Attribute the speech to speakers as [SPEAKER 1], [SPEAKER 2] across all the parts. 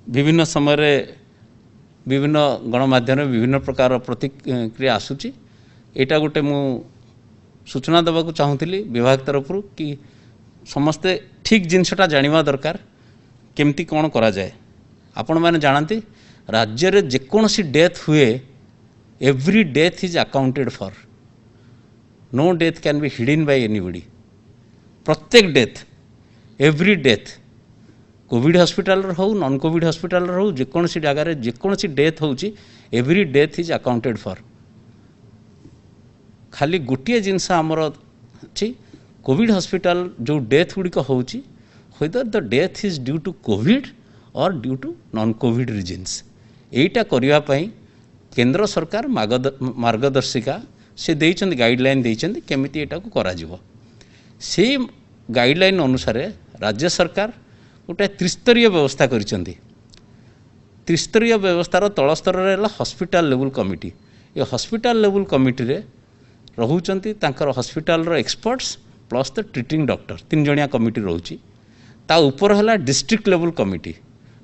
[SPEAKER 1] विभिन्न समय रे विभिन्न गणमाध्यम विभिन्न प्रकार प्रतिक्रिया आसूची एटा गोटे मु सूचना देवा चाहूँगी विभाग तरफ कि समस्ते ठीक जिनसटा जानिबा दरकार केमती कौन करा जाए। आपण मैंने जानती राज्य रे जेकोसी डेथ हुए every death is accounted for, no death can be hidden by anybody. प्रत्येक death every death COVID hospital हो नॉन कोविड हॉस्पिटल हो जेकोसी जगार जेकोसी डेथ होची every death is accounted for. खाली गोटे जिनस आमर अच्छी कोविड हॉस्पिटल जो डेथ गुड़िक होची whether the death is due to Covid और due to non COVID reasons एटा करिवा पई केंद्र सरकार मार्गदर्शिका से देइछन गाइडलाइन देइछन केमिति एटा को करा जिवो। से गाइडलाइन अनुसार राज्य सरकार गोटे त्रिस्तरीय व्यवस्था करिसेंती। त्रिस्तरीय व्यवस्थार तल स्तर रे हॉस्पिटल लेवल कमिटी। ये हॉस्पिटल लेवल कमिटी रे रहुचंती तांकर हॉस्पिटल रो experts plus the treating doctor 3 जणिया कमिटी रहउची। ता ऊपर हला district level committee.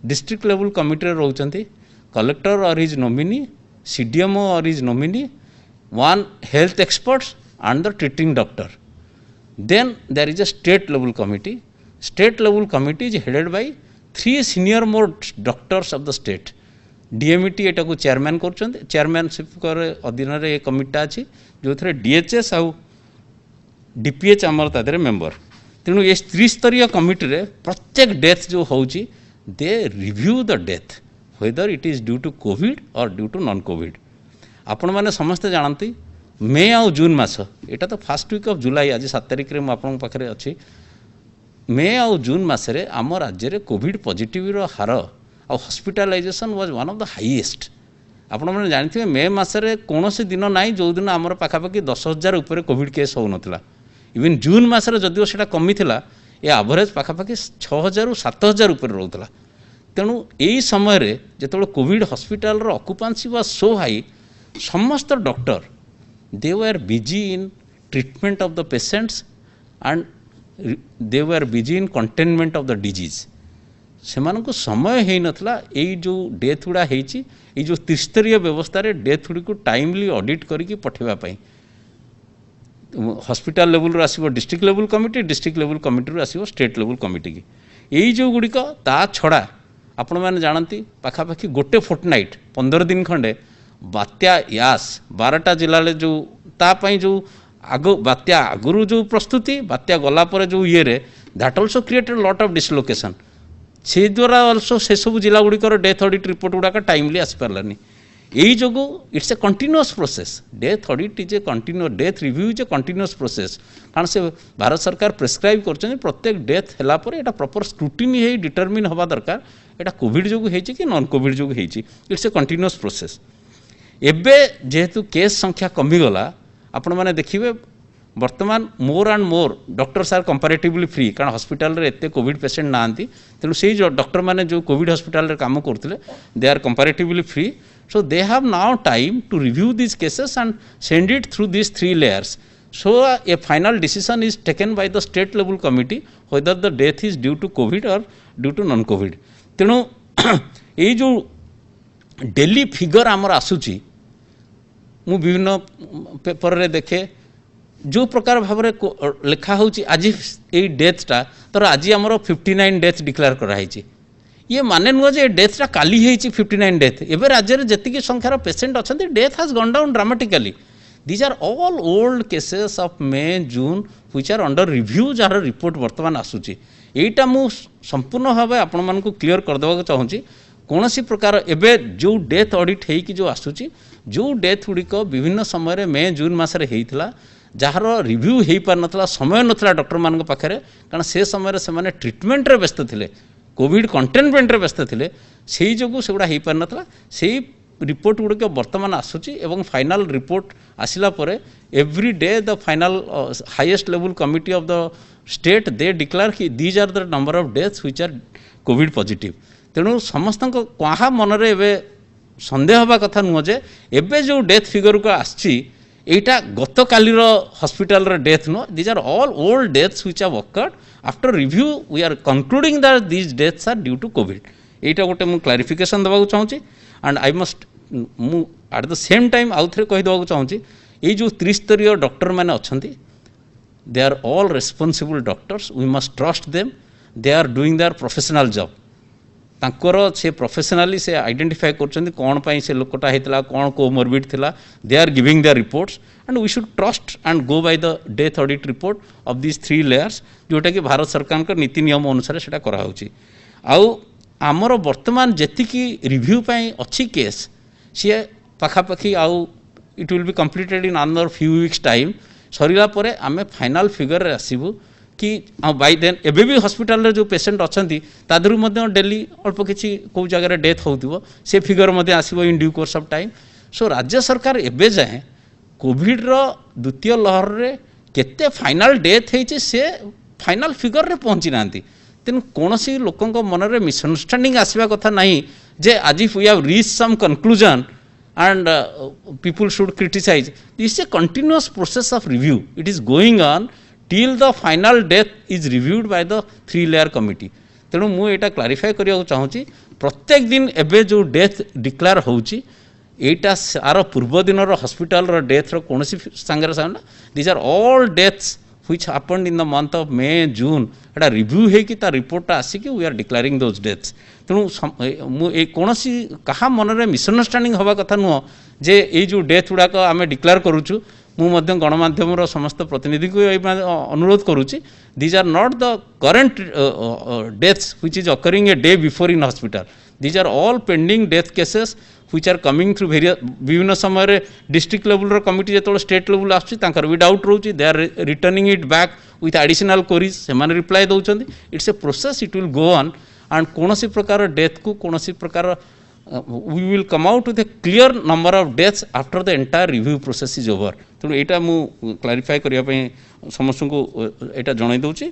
[SPEAKER 1] District level committee रे रहउचंती कलेक्टर और हिज नॉमिनी, सीडीएमओ और his nominee, one health experts and the treating doctor. Then there is a state level committee. State level committee is headed by 3 senior most doctors of the state. DMET एटा को chairman कर chairmanship अधीन रे ये कमिटा अच्छी जो थे DHS आउ DPH आमर तादे मेंबर। तेणु ये त्रिस्तरीय कमिटी रे प्रत्येक डेथ जो होची they review the death whether it is due to Covid और ड्यू टू नॉन कोविड। आपण मैंने समस्ते जानती मे आउ जून मास एटा तो फर्स्ट वीक ऑफ जुलाई आज 7 तारिख रे आपन पाखरे अच्छी मे आउ जून मासरे आम राज्य रे कोविड पॉजिटिव रो हार आ hospitalization was one of the highest. आपण मैंने जानते मे मसरे कौन से दिन ना जो दिन आमर पाखापाखि 10,000 उपर कोविड केस हो नाला। इवन जून मसरे जदिव से कमी था ये एवरेज पाखापाखि 6,000 ରୁ 7,000 उपर रोला। तेणु यही समय रे जो कोविड हॉस्पिटल रो ऑक्युपेंसी वाज सो हाई समस्त doctor they were busy in treatment of the patients and they were busy in containment of the disease. से मानक समय हो नाला यही जो डेथ गुड़ा होती ये जो त्रिस्तरीय व्यवस्था रे डेथ गुड़ी को टाइमली ऑडिट करके पठेवाई हॉस्पिटल लेवल रो आसीबो district level committee, district level committee रो आसीबो स्टेट लेवल कमिटी की। यही जो गुड़िक ता छड़ा आपण मैंने जानती पाखापाखि गोटे फोर्टनाइट 15 दिन खंडे बात्या यास 12टा जिला जो तापाई जो आगो बात्या आगुरु जो प्रस्तुति बात्या गला पर जो ये रे that also created lot of dislocation. से द्वारा अल्सो से सब जिला गुड़िकर डेथ ऑडिट रिपोर्ट गुड़ाक टाइमली आसपारानी। यही जो it's a continuous process. Death audit is a continuous, death review is a continuous process. कारण से भारत सरकार प्रेस्क्राइब कर प्रत्येक डेथ है एटा प्रॉपर स्क्रूटिनी है डिटरमिन हवा दरकार एटा कोविड जो होती कि नॉन कोविड जो होती। It's a continuous process. एबे जेहेतु केस संख्या कमीगला आपण मैंने देखिए वर्तमान more and more doctors are comparatively free कारण हॉस्पिटल रे एते कोविड पेशेंट नांती। तेणु से जो डॉक्टर मैंने जो कोविड हॉस्पिटल रे काम करते they are comparatively free. So they have now time to review this cases and send it through this 3 layers। So a final decision is taken by the state level committee whether the death is due to Covid और due to non covid. तेणु ये जो daily figure आमर आसूची मु विभिन्न paper रे देखे जो प्रकार भाव लिखा होची आज ये डेथटा तर आज आमर 59 डेथ डिक्लेयर कराई। ये माने नुह जे डेथटा काली होती 59 डेथ। एवं राज्य में जी संख्यार पेसेंट अच्छा death has gone down dramatically. These are all old cases of May June which are under review जार रिपोर्ट वर्तमान आसूची। यहीटा मु संपूर्ण भाव आपण मानकु क्लियर करदेवा चाहूँगी कौन सी प्रकार एबे जो डेथ ऑडिट होगी जो आसूची जो डेथ गुड़िक विभिन्न समय मे जून मसरे होता जार रिव्यू हो पार नाला समय नाला डॉक्टर मान पाखे कारण से समय से माने ट्रीटमेंट रे व्यस्त थे कोविड कंटेनमेंट रे व्यस्त थे से जो सेगुड़ा हो पार नाला से रिपोर्ट गुड़िक वर्तमान आसूची एवं फाइनल रिपोर्ट आसिला परे every day the final highest level committee of the state they declare कि these are the number of deaths which are COVID positive. तेणु समस्त क्या मनरे एबे संदेह हवा कथा नुह जे एबे जो डेथ फिगर को आछि एटा गत कालीर हॉस्पिटल रे death no these are all old deaths which have occurred after review we are concluding that these deaths are due to COVID. एटा गोटे मु क्लारिफिकेशन देवा चाहूँगी एंड आई मस्ट मु एट द सेम टाइम आउ थे कहीदेवा चाहूँगी ये जो त्रिस्तरीय डॉक्टर मैंने अच्छा they are all responsible doctors we must trust them they are doing their professional job तांकर से प्रोफेशनली से आइडेंटिफाई कर कौन पाई से लोकटा होता कौन कोमोरबिड थिला they are giving their reports and we should trust and go by the death audit report of this 3 layers जोटा कि भारत सरकार का नीति नियम अनुसार से कराऊँगी आउ आमर वर्तमान जी रिव्यू अच्छी केस सी पाखापाखि आउ it will be completed in another few weeks time सरिला परे आमे फाइनल फिगर रे आसीबु कि बाय देन एबे भी हॉस्पिटल रे जो पेशेंट अछंती तादरु मध्ये डेली अल्प किछि को जगह डेथ होउतिबो से फिगर मध्ये आसीबो in due course of time so राज्य सरकार एबे जाए कोविड रो द्वितीय लहर रे केते फाइनल डेथ हेछि से फाइनल फिगर रे पहुंची नांती तेन कोनोसी लोकंक मन रे मिसअंडरस्टैंडिंग आसीबा कथा नाही जे आज we have reach some conclusion and people should criticize. This is a continuous process of review. It is going on till the final death is reviewed by the 3-layer committee. तेणु मुझे यहाँ clarify करने चाहूँगी प्रत्येक दिन एबे जो death declare होची एटा सार पूर्व दिन हॉस्पिटल डेथ कौन सांगे सामना these are all deaths which happened in the month of May June एटा रिव्यू है कि ता रिपोर्ट आसिक we are declaring those deaths तेणु कौन क्या मन में मिसअंडरस्टैंडिंग हवा कथा नुह जे ये जो डेथ गुड़ाक आम डिक्लेयर करुचु मुझे गणमाध्यम समस्त प्रतिनिधि को अनुरोध करुच्ची these are not the current deaths which is occurring a day before in hospital these are all pending death cases which are coming through विभिन्न समय डिस्ट्रिक्ट लेवल कमिटी जो स्टेट लेवल आसर भी डाउट रोचे they are returning it back with additional queries से reply दौरान it's a process it will go on and कौन प्रकार डेथ को कौन प्रकार we will come out with a clear number of deaths after the entire review process is over. तेणु यहाँ मुझे क्लारिफाई करने समस्त को यहाँ जन दूसरी।